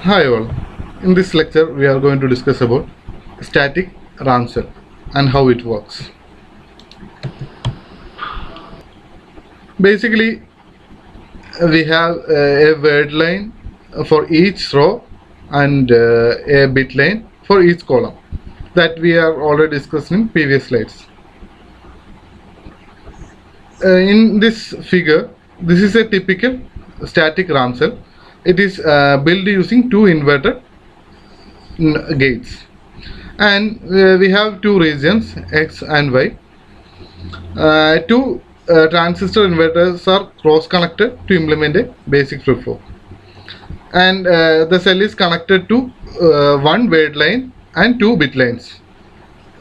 Hi all. In this lecture we are going to discuss about static RAM cell and how it works. Basically we have a word line for each row and a bit line for each column that we are already discussed in previous slides. In this figure, this is a typical static RAM cell. It is built using two inverter gates, and we have two regions X and Y. Two transistor inverters are cross connected to implement a basic flip-flop, and the cell is connected to one word line and two bit lines,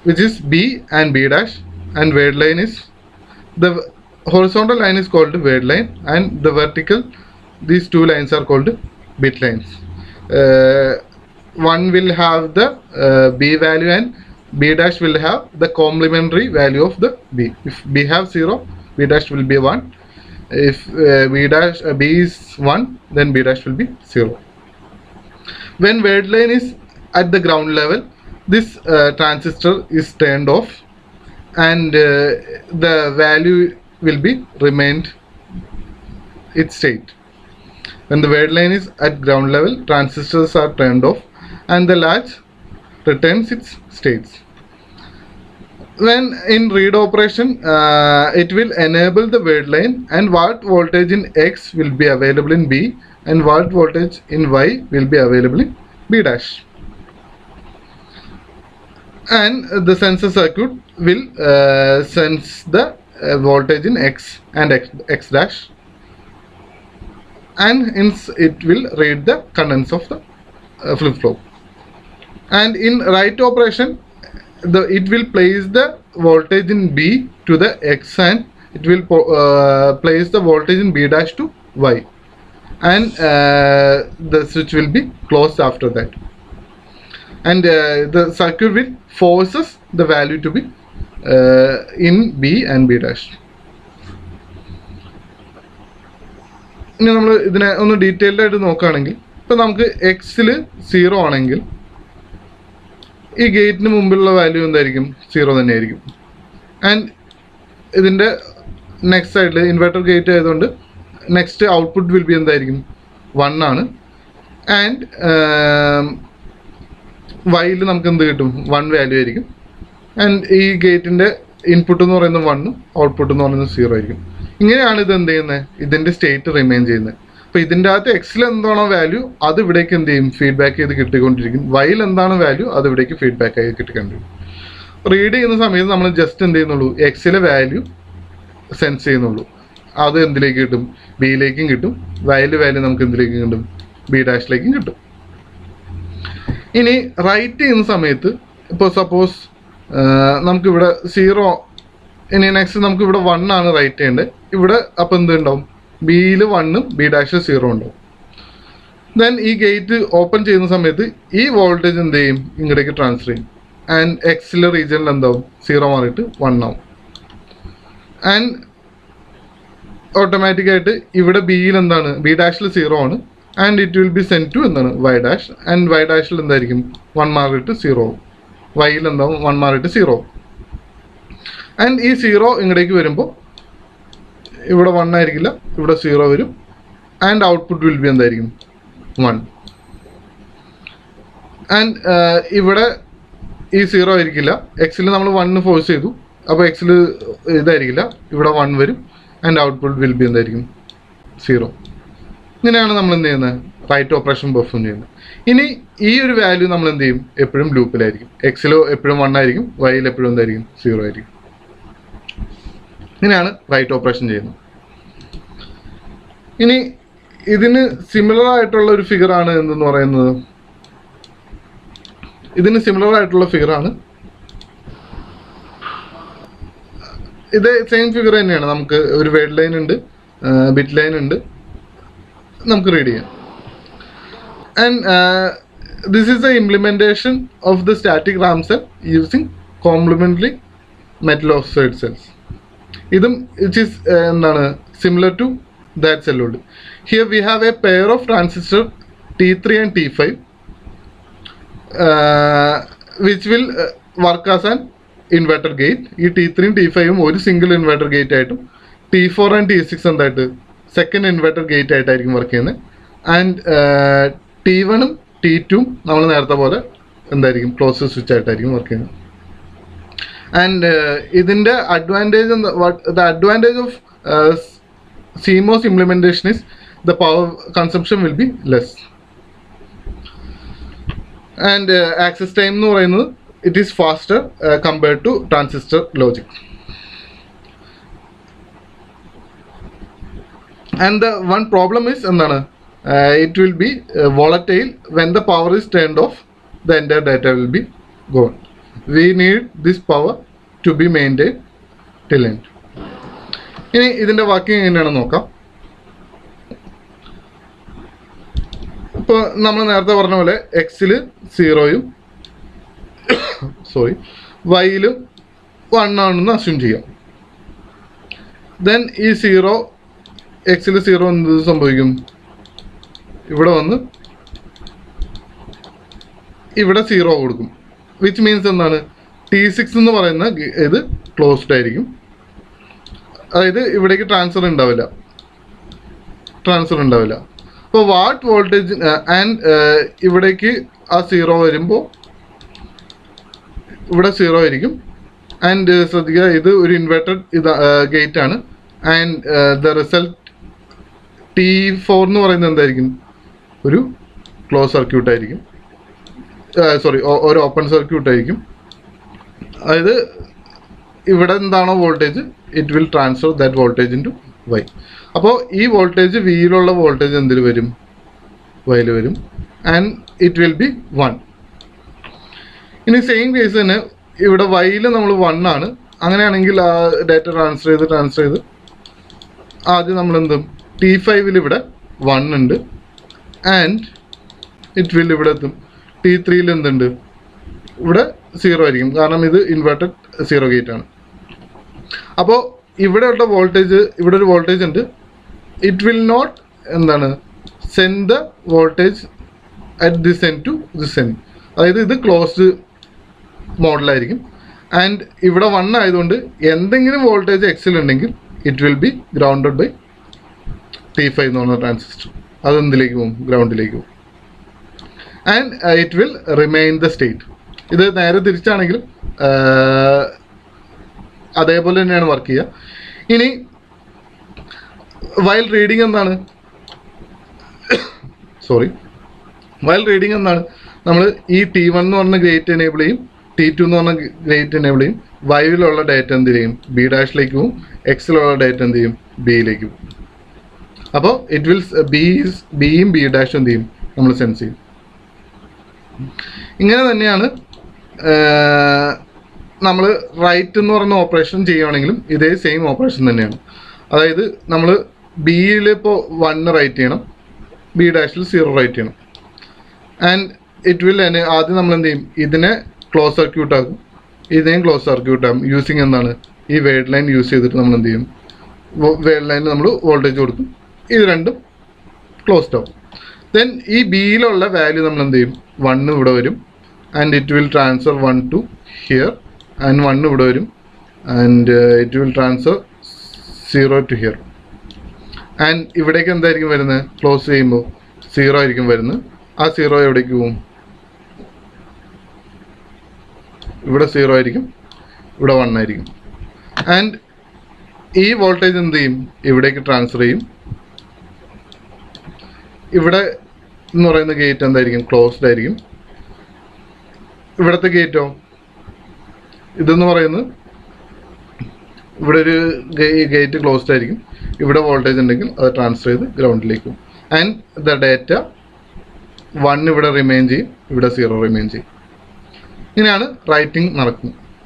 which is B and B dash, and word line is the horizontal line is called word line, and the vertical, these two lines are called bit lines. One will have the B value and B dash will have the complementary value of the B. If B have 0, B dash will be 1. If B is 1, then B dash will be 0. When word line is at the ground level, this transistor is turned off, and the value will be remained its state. When the word line is at ground level, transistors are turned off and the latch retains its states. When in read operation, it will enable the word line, and what voltage in X will be available in B and what voltage in Y will be available in B dash. And the sensor circuit will sense the voltage in X and X dash, and hence it will read the contents of the flip-flop. And in write operation, it will place the voltage in B to the X, and it will place the voltage in B dash to Y, and the switch will be closed after that, and the circuit will forces the value to be in B and B dash. ഇനി നമ്മൾ ഇതിനെ ഒന്ന് detailed ആയിട്ട് നോക്കുകയാണെങ്കിൽ, ഇപ്പം നമുക്ക് എക്സിൽ 0 ആണെങ്കിൽ ഈ ഗേറ്റിന് മുമ്പിലുള്ള വാല്യൂ എന്തായിരിക്കും? 0 തന്നെയായിരിക്കും. ആൻഡ് ഇതിൻ്റെ നെക്സ്റ്റ് സൈഡിൽ ഇൻവെർട്ടർ ഗേറ്റ് ആയതുകൊണ്ട് നെക്സ്റ്റ് ഔട്ട്പുട്ട് വിൽ ബി എന്തായിരിക്കും? 1 ആണ്. ആൻഡ് വൈയിൽ നമുക്ക് എന്ത് കിട്ടും? 1 വാല്യൂ ആയിരിക്കും. ആൻഡ് ഈ ഗേറ്റിൻ്റെ ഇൻപുട്ട് എന്ന് പറയുന്നത് 1ഉം ഔട്ട്പുട്ട് എന്ന് പറയുന്നത് 0 ആയിരിക്കും. ഇങ്ങനെയാണ് ഇത് എന്ത് ചെയ്യുന്നത്? ഇതിൻ്റെ സ്റ്റേറ്റ് റിമെയിൻ ചെയ്യുന്നത്. അപ്പോൾ ഇതിൻ്റെ അകത്ത് എക്സിൽ എന്താണോ വാല്യൂ അത് ഇവിടേക്ക് എന്ത് ചെയ്യും? ഫീഡ്ബാക്ക് ചെയ്ത് കിട്ടിക്കൊണ്ടിരിക്കും. വൈയിൽ എന്താണ് വാല്യൂ അത് ഇവിടേക്ക് ഫീഡ്ബാക്ക് ആയി കിട്ടിക്കൊണ്ടിരിക്കും. റീഡ് ചെയ്യുന്ന സമയത്ത് നമ്മൾ ജസ്റ്റ് എന്ത് ചെയ്യുന്നുള്ളൂ? എക്സിലെ വാല്യൂ സെൻസ് ചെയ്യുന്നുള്ളൂ. അത് എന്തിലേക്ക് കിട്ടും? ബിയിലേക്കും കിട്ടും. വൈയിലെ വാല്യൂ നമുക്ക് എന്തിലേക്കും കിട്ടും? ബി ഡാഷിലേക്കും കിട്ടും. ഇനി റൈറ്റ് ചെയ്യുന്ന സമയത്ത് ഇപ്പോൾ സപ്പോസ് നമുക്കിവിടെ 0, ഇനി നെക്സ്റ്റ് നമുക്ക് ഇവിടെ 1 ആണ് റൈറ്റ് ചെയ്യേണ്ടത്. ഇവിടെ അപ്പോൾ എന്തുണ്ടാവും? ബിയിൽ 1ഉം ബി ഡാഷിൽ 0 ഉണ്ടാവും. ദെൻ ഈ ഗേറ്റ് ഓപ്പൺ ചെയ്യുന്ന സമയത്ത് ഈ വോൾട്ടേജ് എന്ത് ചെയ്യും? ഇങ്ങോട്ടേക്ക് ട്രാൻസ്ഫർ ചെയ്യും. ആൻഡ് എക്സിലെ റീജിയനിൽ എന്താവും? 0 മാറിയിട്ട് 1 ആവും. ആൻഡ് ഓട്ടോമാറ്റിക്കായിട്ട് ഇവിടെ ബിയിൽ എന്താണ്? ബി ഡാഷിൽ 0 ആണ്. And it will be send to എന്താണ്? Y dash. ആൻഡ് വൈ ഡാഷിൽ എന്തായിരിക്കും? 1 മാറിയിട്ട് 0 ആവും. വൈയിൽ എന്താവും? 1 മാറിയിട്ട് 0 ആവും. ആൻഡ് ഈ 0 ഇങ്ങോട്ടേക്ക് വരുമ്പോൾ ഇവിടെ 1 ആയിരിക്കില്ല, ഇവിടെ 0 വരും. ആൻഡ് ഔട്ട്പുട്ട് വിൽ ബി എന്തായിരിക്കും? 1. ആൻഡ് ഇവിടെ ഈ 0 ആയിരിക്കില്ല. എക്സിൽ നമ്മൾ 1 ഫോഴ്സ് ചെയ്തു, അപ്പോൾ എക്സിൽ ഇതായിരിക്കില്ല, ഇവിടെ 1 വരും. ആൻഡ് ഔട്ട്പുട്ട് വിൽ ബി എന്തായിരിക്കും? 0. ഇങ്ങനെയാണ് നമ്മൾ എന്ത് ചെയ്യുന്നത്? റൈറ്റ് ഓപ്പറേഷൻ പെർഫോം ചെയ്യുന്നത്. ഇനി ഈ ഒരു വാല്യൂ നമ്മൾ എന്ത് ചെയ്യും? എപ്പോഴും ലൂപ്പിലായിരിക്കും. എക്സിലോ എപ്പോഴും 1 ആയിരിക്കും, വൈയിൽ എപ്പോഴും എന്തായിരിക്കും? 0 ആയിരിക്കും. ഇങ്ങനെയാണ് റൈറ്റ് ഓപ്പറേഷൻ ചെയ്യുന്നത്. ഇനി ഇതിന് സിമിലർ ആയിട്ടുള്ള ഒരു ഫിഗറാണ് എന്തെന്ന് പറയുന്നത്. ഇതിന് സിമിലർ ആയിട്ടുള്ള ഫിഗറാണ് ഇത്. സെയിം ഫിഗർ തന്നെയാണ്. നമുക്ക് ഒരു വേർഡ് ലൈൻ ഉണ്ട്, ബിറ്റ് ലൈൻ ഉണ്ട്, നമുക്ക് റീഡ് ചെയ്യാം. And this is the implementation of the static RAM cell using complementary metal oxide cells. ഇതും ഇറ്റ് ഈസ് എന്താണ്? Similar to that cell load. Here we have a pair of transistor T3 and T5 which will work as an inverter gate. ഈ T3 ഉം T5ഉം ഒരു single inverter gate ആയിട്ടും T4 and T6 എന്തായിട്ട് second inverter gate ആയിട്ടായിരിക്കും work ചെയ്യുന്നത്. And T1ഉം T2ഉം നമ്മൾ നേരത്തെ പോലെ എന്തായിരിക്കും ക്ലോസ്ഡ് സ്വിച്ച് ആയിട്ടായിരിക്കും വർക്ക് ചെയ്യുന്നത്. ആൻഡ് ഇതിൻ്റെ advantage the advantage of CMOS implementation is the power consumption will be less. And access time എന്ന് പറയുന്നത് it is faster compared to transistor logic. And the one problem is എന്താണ് it will be volatile when the power is turned off, the entire data will be gone. We need this power to be maintained till end. ഇനി ഇതിൻ്റെ working എങ്ങനെയാണെന്ന് നോക്കാം. ഇപ്പോൾ നമ്മൾ നേരത്തെ പറഞ്ഞ പോലെ എക്സിൽ 0യും വൈയിലും 1 ആണെന്ന് അസ്യൂം ചെയ്യാം. ദെൻ ഈ 0 എക്സിൽ 0 എന്ത് സംഭവിക്കും? ഇവിടെ വന്ന് ഇവിടെ 0 കൊടുക്കും. വിച്ച് മീൻസ് എന്താണ് T6 എന്ന് പറയുന്ന ഇത് ക്ലോസ്ഡ് ആയിരിക്കും. അതായത് ഇവിടേക്ക് ട്രാൻസ്ഫർ ഉണ്ടാവില്ല. അപ്പോൾ വാട്ട് വോൾട്ടേജ് ആൻഡ് ഇവിടേക്ക് ആ 0 വരുമ്പോൾ ഇവിടെ 0 ആയിരിക്കും. ആൻഡ് ശ്രദ്ധിക്കുക, ഇത് ഒരു ഇൻവെർട്ടഡ് ഗേറ്റ് ആണ്. ആൻഡ് ദ റിസൾട്ട് T4 എന്ന് പറയുന്നത് എന്തായിരിക്കും? ഒരു ക്ലോസ് സർക്യൂട്ട് ആയിരിക്കും. ഒരു ഓപ്പൺ സർക്യൂട്ട് ആയിരിക്കും. അതായത് ഇവിടെ എന്താണോ voltage it will transfer that voltage into Y. അപ്പോൾ ഈ വോൾട്ടേജ് വിയിലുള്ള വോൾട്ടേജ് എന്തിൽ വരും? വൈയിൽ വരും. And it will be 1. ഇനി സെയിം കേസ് തന്നെ ഇവിടെ വൈയിൽ നമ്മൾ 1 ആണ്. അങ്ങനെയാണെങ്കിൽ ആ ഡാറ്റ ട്രാൻസ്ഫർ ചെയ്ത് ആദ്യം നമ്മൾ എന്തും T5ൽ ഇവിടെ 1 ഉണ്ട്. ആൻഡ് ഇറ്റ് വിൽ ഇവിടെ എത്തും. T3ൽ എന്തുണ്ട്? ഇവിടെ 0 ആയിരിക്കും. കാരണം ഇത് ഇൻവെർട്ടഡ് 0 ഗേറ്റ് ആണ്. അപ്പോൾ ഇവിടെ ഒരു വോൾട്ടേജ് ഉണ്ട്. ഇറ്റ് വിൽ നോട്ട് എന്താണ് send the voltage at this end to this end. അതായത് ഇത് ക്ലോസ്ഡ് മോഡലായിരിക്കും. ആൻഡ് ഇവിടെ 1 ആയതുകൊണ്ട് എന്തെങ്കിലും വോൾട്ടേജ് എക്സിൽ ഉണ്ടെങ്കിൽ it will be grounded by T5 എന്ന് പറഞ്ഞ ട്രാൻസിസ്റ്റർ. അതെന്തിലേക്ക് പോകും? ഗ്രൗണ്ടിലേക്ക് പോകും. And it will remain the state. ഇത് നേരെ തിരിച്ചാണെങ്കിലും അതേപോലെ തന്നെയാണ് വർക്ക് ചെയ്യുക. ഇനി വൈൽ റീഡിങ് എന്താണ്? നമ്മൾ ഈ T1 എന്ന് പറഞ്ഞ ഗ്രേറ്റ് എനേബിൾ ചെയ്യും, T2 എന്ന് പറഞ്ഞ ഗ്രേറ്റ് എനേബിൾ ചെയ്യും. വൈവിലുള്ള ഡാറ്റ എന്ത് ചെയ്യും? B' പോകും. എക്സിലുള്ള ഡാറ്റ എന്ത് ചെയ്യും? Bയിലേക്ക് പോകും. അപ്പോൾ ഇറ്റ് വിൽ ബിയും B' എന്ത് ചെയ്യും? നമ്മൾ സെൻസ് ചെയ്യും. ഇങ്ങനെ തന്നെയാണ് നമ്മൾ റൈറ്റ് എന്ന് പറയുന്ന ഓപ്പറേഷൻ ചെയ്യുകയാണെങ്കിലും ഇതേ സെയിം ഓപ്പറേഷൻ തന്നെയാണ്. അതായത് നമ്മൾ ബിയിൽ ഇപ്പോൾ 1 റൈറ്റ് ചെയ്യണം, B' 0 റൈറ്റ് ചെയ്യണം. ആൻഡ് ഇറ്റ് വിൽ ആദ്യം നമ്മൾ എന്ത് ചെയ്യും? ഇതിനെ ക്ലോസ് സർക്യൂട്ട് ആക്കും, ഇതിനെയും ക്ലോസ് സർക്യൂട്ട് ആകും. യൂസിങ് എന്താണ്? ഈ വേഡ് ലൈൻ യൂസ് ചെയ്തിട്ട് നമ്മൾ എന്ത് ചെയ്യും? വേഡ് ലൈനിൽ നമ്മൾ വോൾട്ടേജ് കൊടുക്കും. ഇത് രണ്ടും ക്ലോസ്ഡ് ആവും. ദെൻ ഈ ബിയിലുള്ള വാല്യൂ നമ്മൾ എന്ത് ചെയ്യും? 1 ഇവിടെ വരും. And it will transfer 1 to here. And 1 ഇവിടെ വരും. And it will transfer 0 to here. And ഇവിടേക്ക് എന്തായിരിക്കും വരുന്നത്? ക്ലോസ് ചെയ്യുമ്പോൾ 0 ആയിരിക്കും വരുന്നത്. ആ 0 എവിടേക്ക് പോകും? ഇവിടെ 0 ആയിരിക്കും, ഇവിടെ 1 ആയിരിക്കും. ആൻഡ് ഈ വോൾട്ടേജ് എന്ത് ചെയ്യും? ഇവിടേക്ക് ട്രാൻസ്ഫർ ചെയ്യും. ഇവിടെ എന്ന് പറയുന്ന ഗേറ്റ് എന്തായിരിക്കും? ക്ലോസ്ഡ് ആയിരിക്കും. ഇവിടുത്തെ ഗേറ്റോ ഇതെന്ന് പറയുന്നത് ഇവിടെ ഒരു ഗേറ്റ് ക്ലോസ്ഡ് ആയിരിക്കും. ഇവിടെ വോൾട്ടേജ് ഉണ്ടെങ്കിൽ അത് ട്രാൻസ്ഫർ ചെയ്ത് ഗ്രൗണ്ടിലേക്ക് പോകും. ആൻഡ് ദ ഡാറ്റ 1 ഇവിടെ റിമെയിൻ ചെയ്യും, ഇവിടെ 0 റിമെയിൻ ചെയ്യും. ഇങ്ങനെയാണ് റൈറ്റിംഗ് നടക്കുന്നത്.